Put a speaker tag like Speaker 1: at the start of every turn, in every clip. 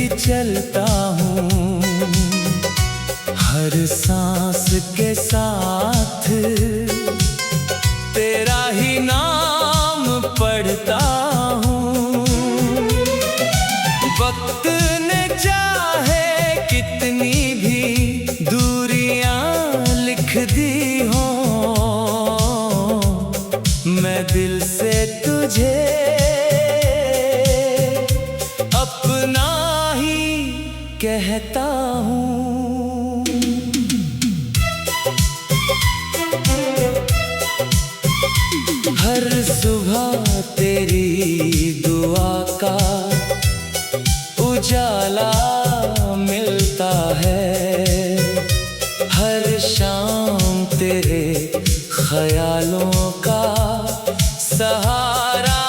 Speaker 1: चलता हूँ, हर सांस के साथ तेरा ही नाम पढ़ता हूँ। वक्त ने चाहे कितनी भी दूरियां लिख दी हो, मैं दिल से तुझे अपना ही कहता हूँ। हर सुबह तेरी दुआ का उजाला मिलता है, हर शाम तेरे ख्यालों का सहारा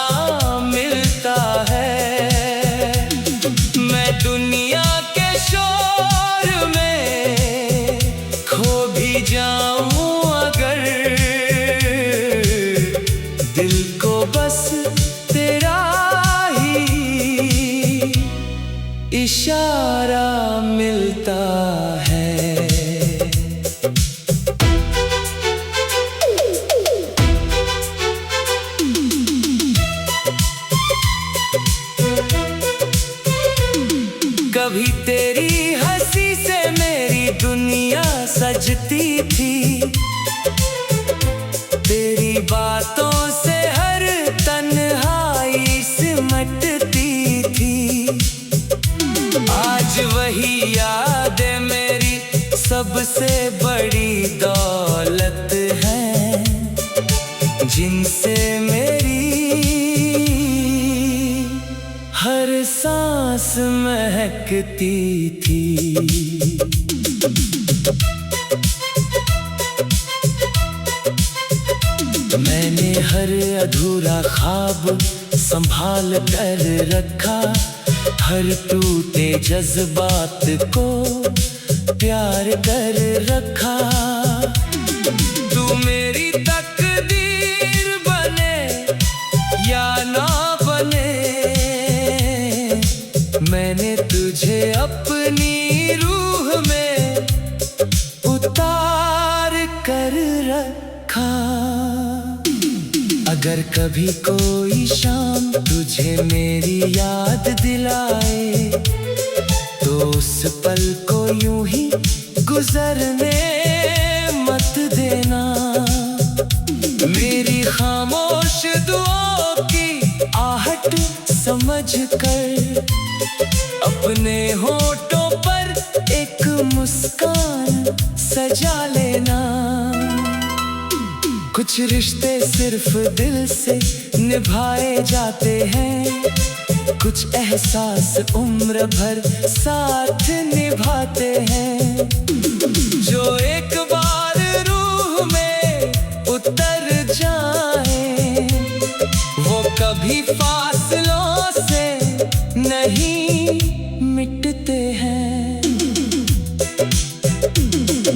Speaker 1: मिलता है। मैं दुनिया के शोर में खो भी जाऊं अगर, दिल को बस तेरा ही इशारा मिलता है। कभी तेरी हंसी से मेरी दुनिया सजती थी, तेरी बातों से हर तन्हाई सिमटती थी। आज वही यादें मेरी सबसे बड़ी दौलत है, जिनसे मेरी हर सांस महकती थी। मैंने हर अधूरा ख्वाब संभाल कर रखा, हर टूटे जज्बात को प्यार कर रखा। तू मेरी तकदीर बने या ना बने, मैंने तुझे अपनी रूह में उतार कर रखा। अगर कभी कोई शाम तुझे मेरी याद दिलाए, तो उस पल को यूं ही गुजरने मत देना। मेरी खामोश दुआओं की आहट समझ कर अपने होठों पर एक मुस्कान सजा लेना। कुछ रिश्ते सिर्फ दिल से निभाए जाते हैं, कुछ एहसास उम्र भर साथ निभाते हैं। जो एक बार रूह में उतर जाए, वो कभी फासलों से नहीं मिटते हैं।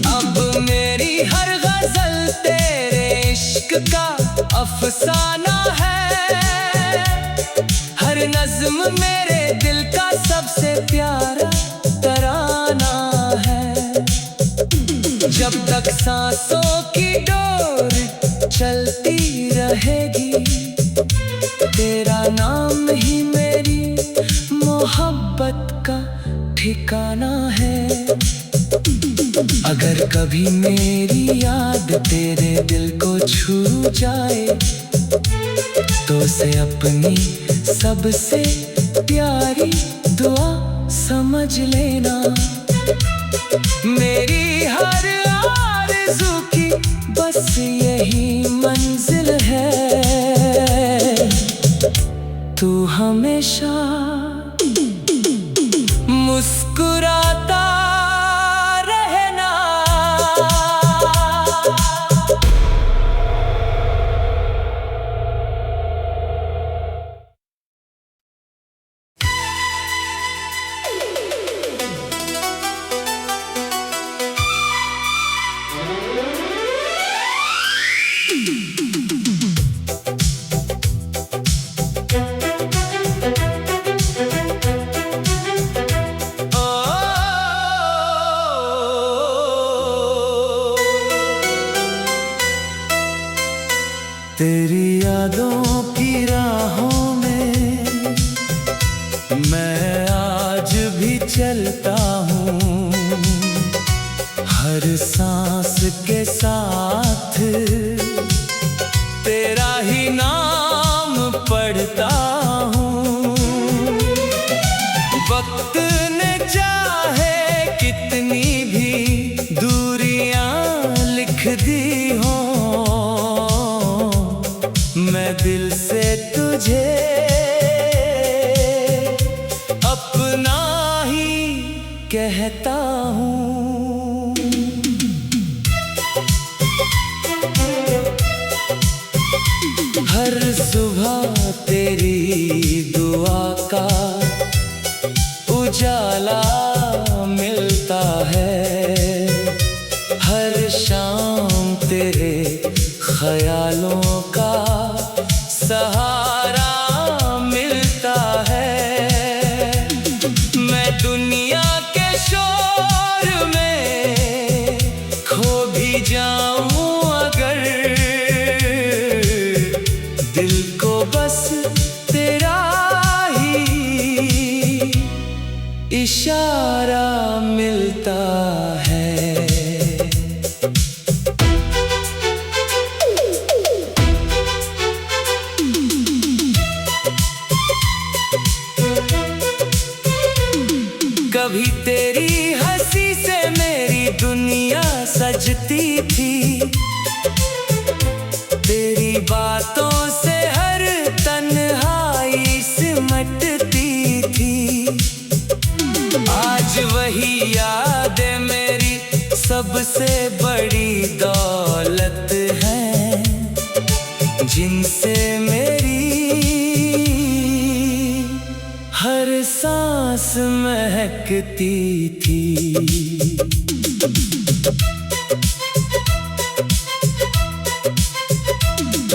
Speaker 1: अब मेरी हर गजल तेरे इश्क का अफसाना है, हर नज्म मेरे दिल का सबसे प्यारा तराना है। जब तक सांसों की डोर चलती रहेगी, तेरा नाम ही मेरी मोहब्बत का ठिकाना है। अगर कभी मेरी याद तेरे दिल को छू जाए, तो उसे अपनी सबसे प्यारी दुआ समझ लेना। मेरी हर आरज़ू की बस यही मंजिल है, तू हमेशा मुस्कुराता रहना। मैं आज भी चलता हूँ, हर सांस के साथ तेरा ही नाम पढ़ता हूँ। वक्त ने चाहे कितनी भी दूरियां लिख दी हो, मैं दिल से तुझे अपना ही कहता हूँ। हर सुबह तेरी दुआ का उजाला मिलता है, हर शाम तेरे ख्यालों का सहारा मिलता है। मैं दुनिया के शोर में खो भी जाऊं अगर, दिल को बस तेरा ही इशारा मिलता है। कभी तेरी हंसी से मेरी दुनिया सजती थी, तेरी बातों से हर तन्हाई सिमटती थी। आज वही यादें मेरी सबसे बड़ी दौलत है, जिनसे मेरी हर सांस महकती थी।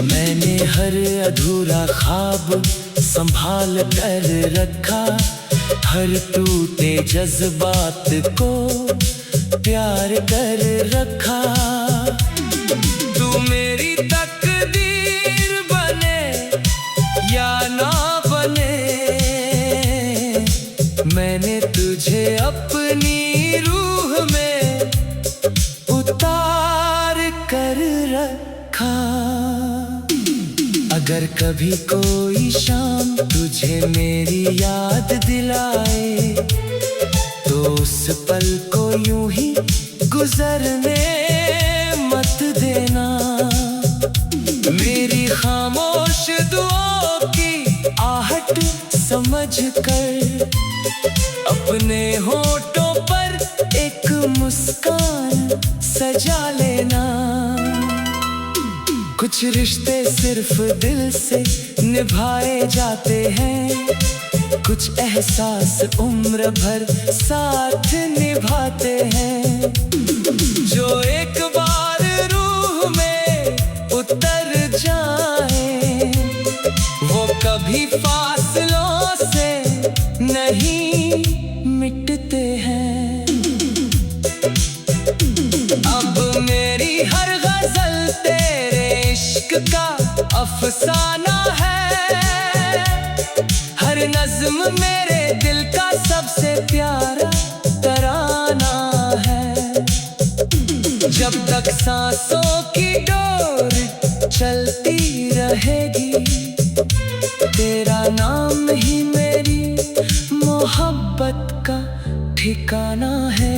Speaker 1: मैंने हर अधूरा ख्वाब संभाल कर रखा, हर टूटे जज्बात को प्यार कर रखा। तू मेरी तकदीर बने या ना बने, मैंने तुझे अपनी रूह में उतार कर रखा। अगर कभी कोई शाम तुझे मेरी याद दिलाए, तो उस पल को यूं ही गुजरने मत देना। मेरी खामोश दुआओं की आहट समझ कर अपने होठों पर एक मुस्कान सजा लेना। कुछ रिश्ते सिर्फ दिल से निभाए जाते हैं, कुछ एहसास उम्र भर साथ निभाते हैं। जो एक बार रूह में उतर जाए, वो कभी फासलों से नहीं मिटते हैं। अब मेरी हर गजल तेरे इश्क का अफसाना है, हर नज्म मेरे दिल का सबसे प्यारा तराना है। जब तक सांसों की डोर चलती रहेगी, तेरा नाम ही मेरी मोहब्बत का ठिकाना है।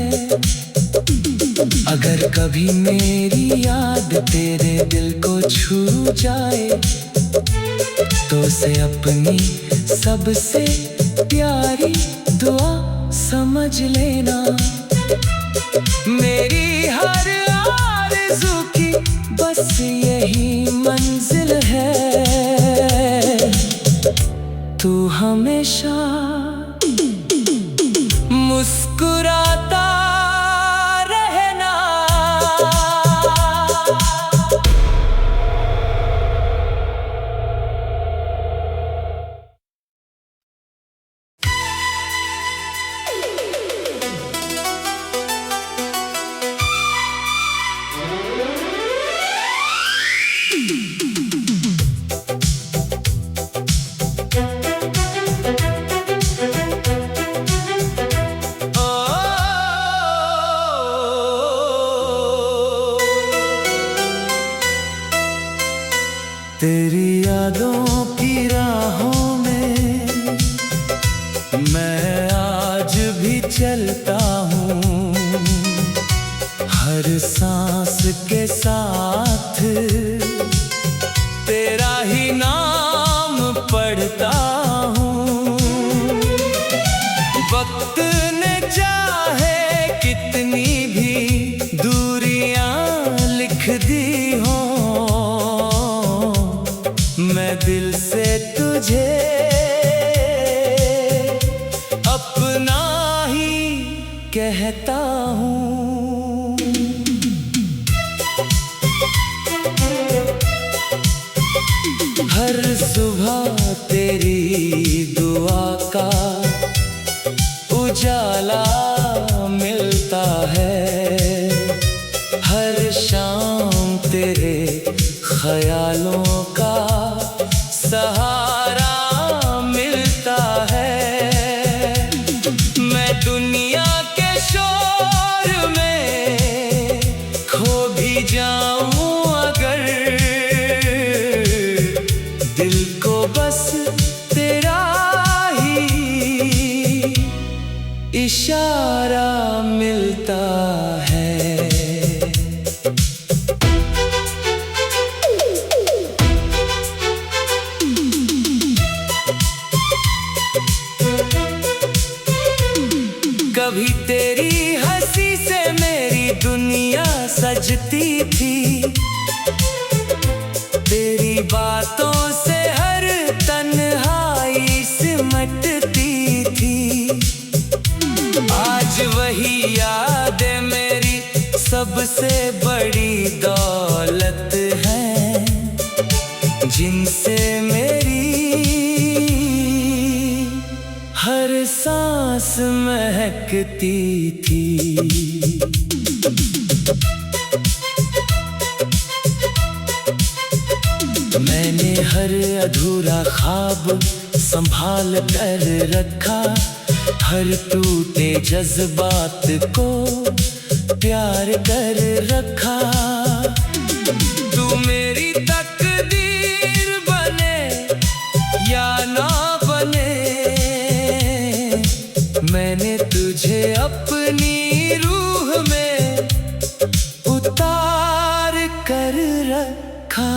Speaker 1: अगर कभी मेरी याद तेरे दिल को छू जाए, तो उसे अपनी सबसे प्यारी दुआ समझ लेना। मेरी हर आरज़ू की बस यही मंजिल है, तू हमेशा मुस्कुराता रहना। यादों की राहों में मैं आज भी चलता हूँ, हर सांस के साथ तेरा ही नाम पढ़ता हूँ। वक्त ने चाहे कितनी भी दूरियां लिख दी हो, मैं दिल से तुझे अपना ही कहता हूँ। हर सुबह तेरी दुआ का उजाला मिलता है, हर शाम तेरे ख्यालों का सहारा मिलता है। मैं दुनिया के शोर में खो भी जाऊं अगर, दिल को बस तेरा ही इशारा मिलता है। कभी तेरी हंसी से मेरी दुनिया सजती थी, तेरी बातों से हर तन्हाई सिमटती थी। आज वही यादें मेरी सबसे बड़ी दौलत है, जिनसे मेरी हर सांस महकती थी। मैंने हर अधूरा ख्वाब संभाल कर रखा, हर टूटे जज्बात को प्यार कर रखा। तू मेरी तकदीर बने या ना बने, मैंने तुझे अपनी रूह में उतार कर रखा।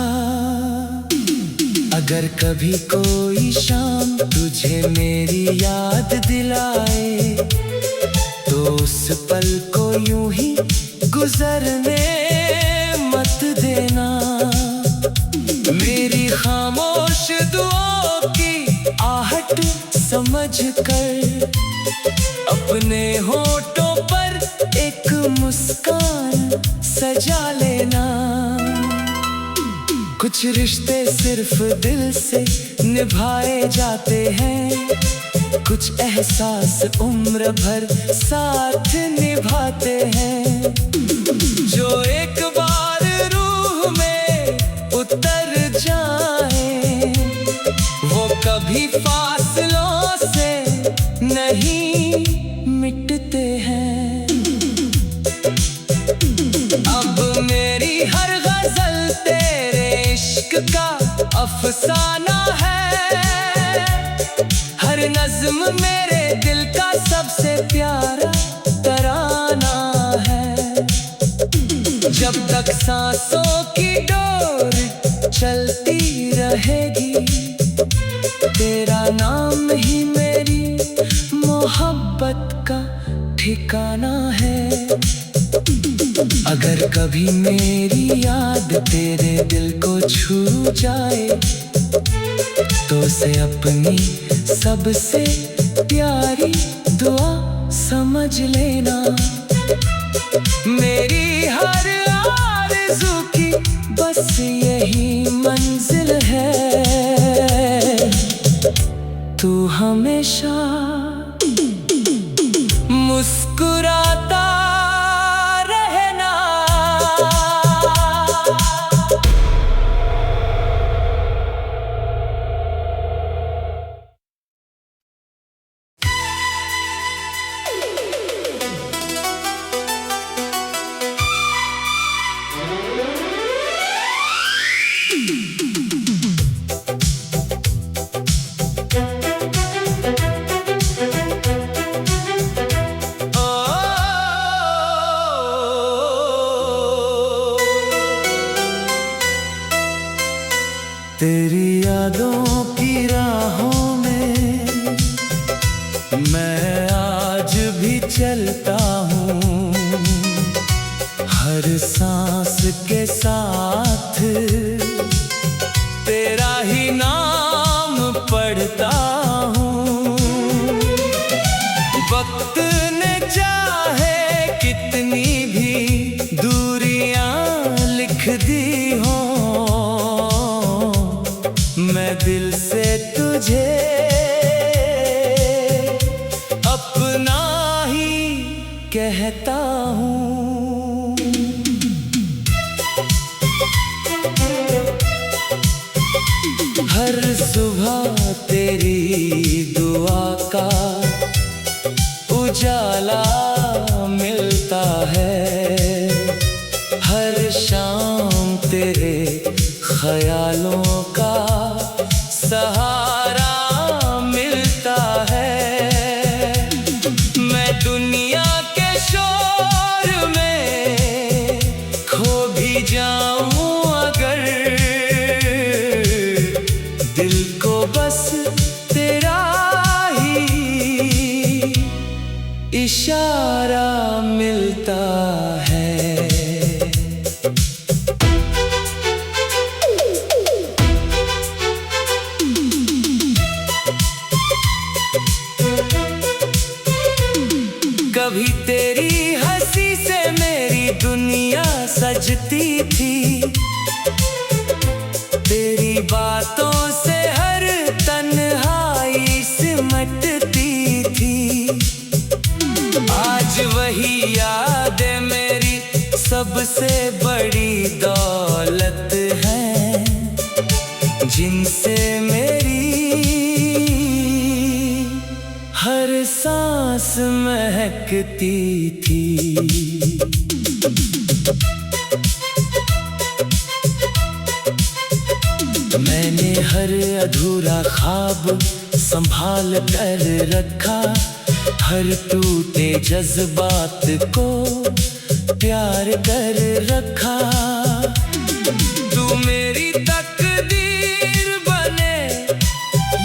Speaker 1: अगर कभी कोई शाम तुझे मेरी याद दिलाए, तो उस पल को यूं ही गुजरने मत देना। मेरी खामोश दुआओं की आहट समझ कर अपने होठों पर एक मुस्कान सजा लेना। कुछ रिश्ते सिर्फ दिल से निभाए जाते हैं, कुछ एहसास उम्र भर साथ निभाते हैं। जो एक बार रूह में उतर जाए, वो कभी फासलों से नहीं मिटते हैं। अब मेरी हर गजल तेरे इश्क का अफसाना है, हर नज्म मेरे दिल का सबसे प्यारा तराना है। जब तक सांसों की डोर चलती रहेगी, तेरा नाम ही मेरी मोहब्बत का ठिकाना है। अगर कभी मेरी याद तेरे दिल को छू जाए, तो उसे अपनी सबसे प्यारी दुआ समझ लेना। मेरी हर आरज़ू की बस यही मंजिल है, तू हमेशा मुस्कुराता रहना। चलता हूँ, हर सांस के साथ तेरा ही नाम पढ़ता हूँ। वक्त ने चाहे कितनी भी दूरियां लिख दी हो, मैं दिल से तुझे अपना ही कहता हूँ। हर सुबह तेरी दुआ का उजाला मिलता है, हर शाम तेरे ख्यालों का सहारा मिलता है। मैं दुनिया के शोर में खो भी जाऊं अगर, दिल को बस तेरा ही इशारा मिलता है। कभी तेरी हंसी से मेरी दुनिया सजती थी, तेरी बातों से हर तन्हाई सिमटती थी। आज वही यादें मेरी सबसे बड़ी दौलत है, जिनसे मेरी हर सांस महकती थी। मैंने हर अधूरा ख्वाब संभाल कर रखा, हर टूटे जज्बात को प्यार कर रखा। तू मेरी तकदीर बने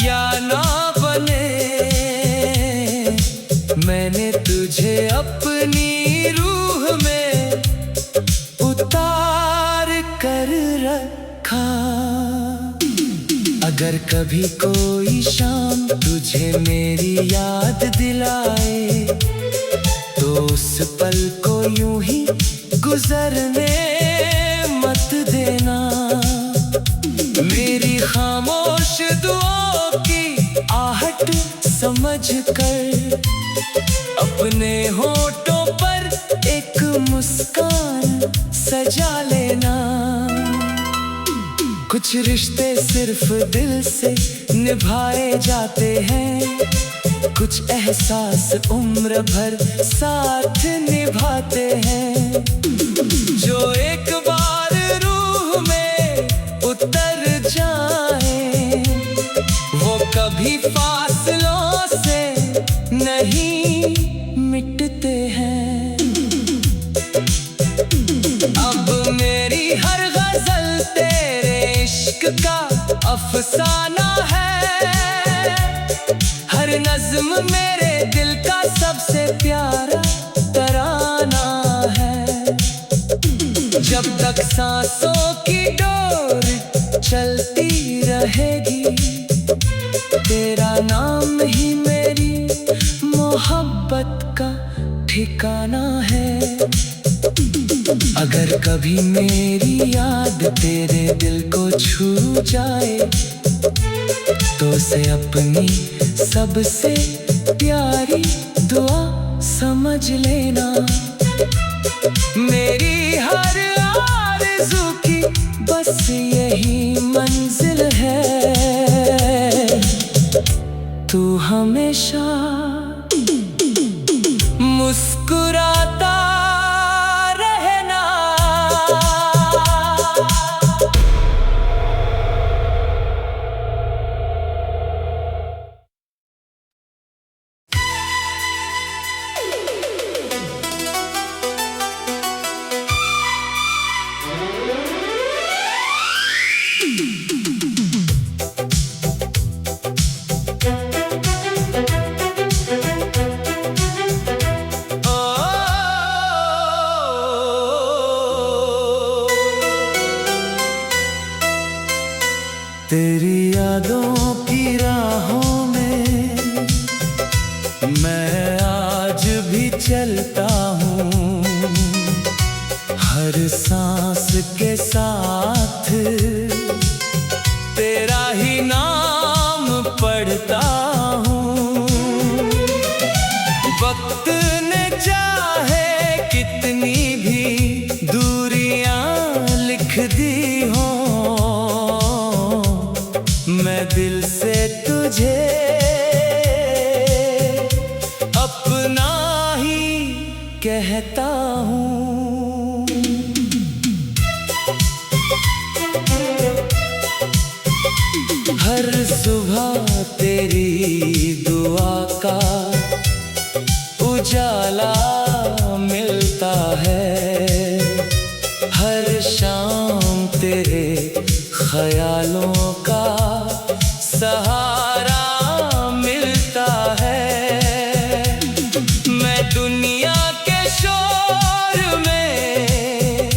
Speaker 1: या ना बने, मैंने तुझे अपनी रूह में उतार कर रखा। अगर कभी कोई शाम तुझे मेरी याद दिलाए, तो उस पल को यूं ही गुजरने मत देना। मेरी खामोश दुआओं की आहट समझ कर अपने होठों पर एक मुस्कान सजा लेना। कुछ रिश्ते सिर्फ दिल से निभाए जाते हैं, कुछ एहसास उम्र भर साथ निभाते हैं। जो एक बार रूह में उतर जाए, वो कभी फासलों से नहीं मिटते हैं। अब मेरी हर गजल तेरे इश्क का अफसाना है, हर नज्म मेरे दिल का सबसे प्यारा तराना है। जब तक सांसों की डोर चलती रहेगी, तेरा नाम ही मेरी मोहब्बत का ठिकाना है। अगर कभी मेरी याद तेरे दिल को छू जाए, तो उसे अपनी सबसे प्यारी दुआ समझ लेना। मेरी हर आरज़ू की बस यही मंजिल है, तू हमेशा मुस्कुराता रहना। भी चलता हूँ, हर सांस के साथ तेरा ही नाम पढ़ता हूँ। वक्त ने चाहे कितनी भी दूरियां लिख दी हो, मैं दिल से तुझे अपना ही कहता हूँ। हर सुबह तेरी दुआ का उजाला मिलता है, हर शाम तेरे ख्यालों का सहारा मिलता है। मैं दुनिया के शोर में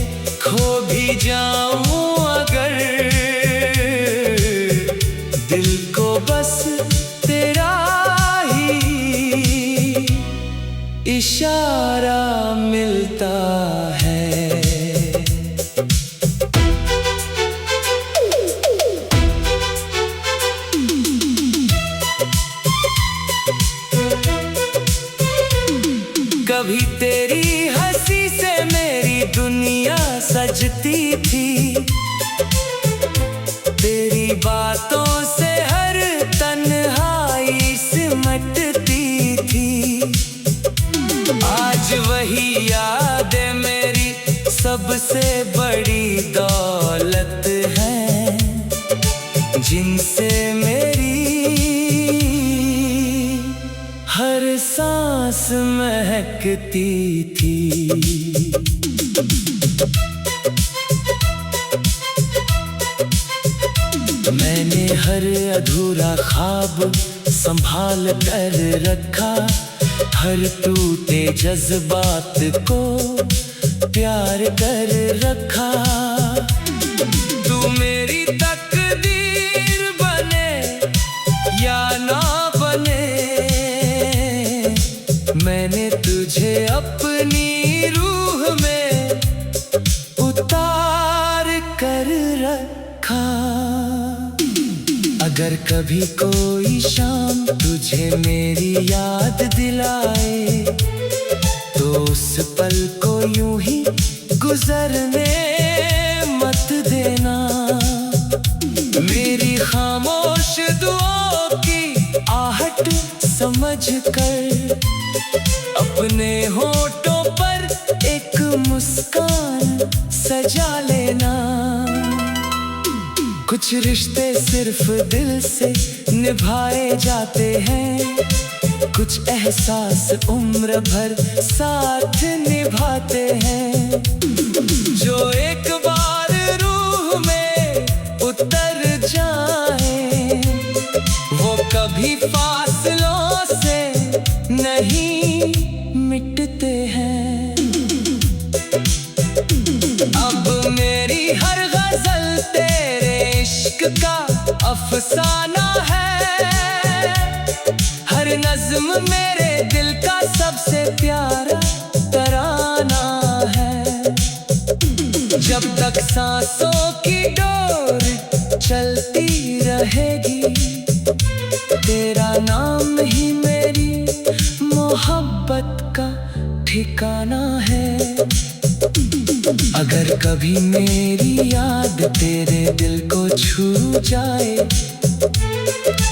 Speaker 1: खो भी जाऊं अगर, दिल को बस तेरा ही इशारा मिलता है। कभी तेरी हंसी से मेरी दुनिया सजती थी, तेरी बातों से हर तन्हाई सिमटती थी। आज वही यादें मेरी सबसे बड़ी दौलत है, जिनसे मेरी हर सांस महकती थी। मैंने हर अधूरा ख्वाब संभाल कर रखा, हर टूटे जज्बात को प्यार कर रखा। तू मेरी तकदीर बने या ना बने, मैंने तुझे अपनी रूह में उतार कर रखा। अगर कभी कोई शाम तुझे मेरी याद दिलाए, तो उस पल को यूं ही गुजरने मत देना। मेरी खामोश दुआओं की आहट समझ कर अपने होठों पर एक मुस्कान सजा लेना। कुछ रिश्ते सिर्फ दिल से निभाए जाते हैं, कुछ एहसास उम्र भर साथ निभाते हैं। जो एक बार रूह में उतर जाए, वो कभी फासलों से नहीं मिटते हैं। अब मेरी हर गजल तेरे इश्क का अफसाना है, हर नज्म मेरे दिल का सबसे प्यारा तराना है। जब तक सांसों की डोर चलती रहेगी, तेरा नाम ही मेरी मोहब्बत का ठिकाना है। अगर कभी मेरी याद तेरे दिल को छू जाए,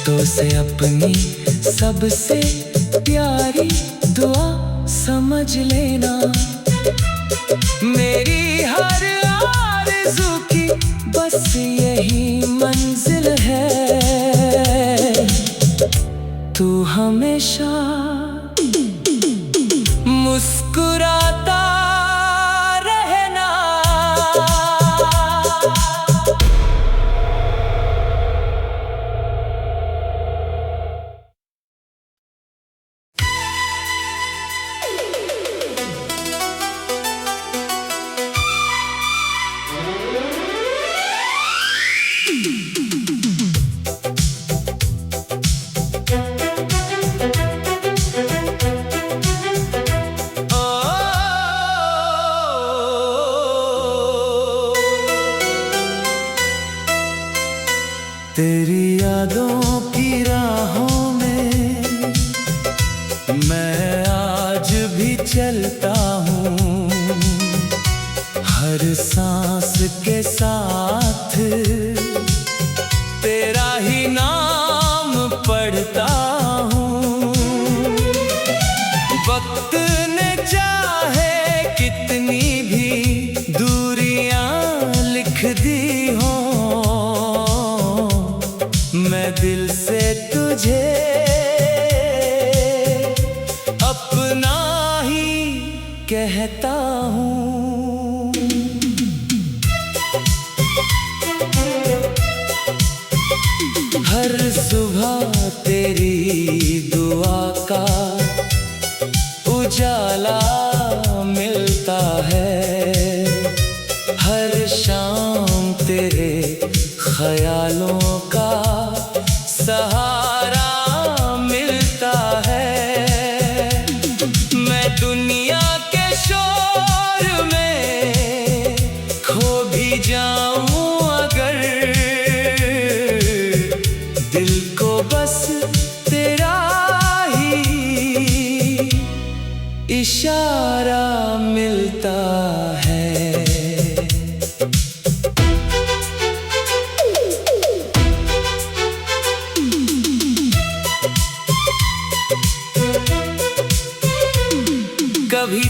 Speaker 1: तो उसे अपनी सबसे प्यारी दुआ समझ लेना। मेरी हर आरज़ू की बस यही मंजिल है, तू हमेशा मुस्कुराता रहना। मैं आज भी चलता हूँ, हर सांस के साथ तेरा ही नाम पढ़ता हूँ। वक्त ने चाहे कितनी भी दूरियां लिख दी हो, मैं दिल से तुझे अपना ही कहता हूँ। हर सुबह तेरी दुआ का उजाला मिलता है, हर शाम तेरे ख्यालों का सहारा मिलता है। मैं दुनिया के शोर में खो भी जाऊं अगर, दिल को बस तेरा ही इशारा मिलता है। कभी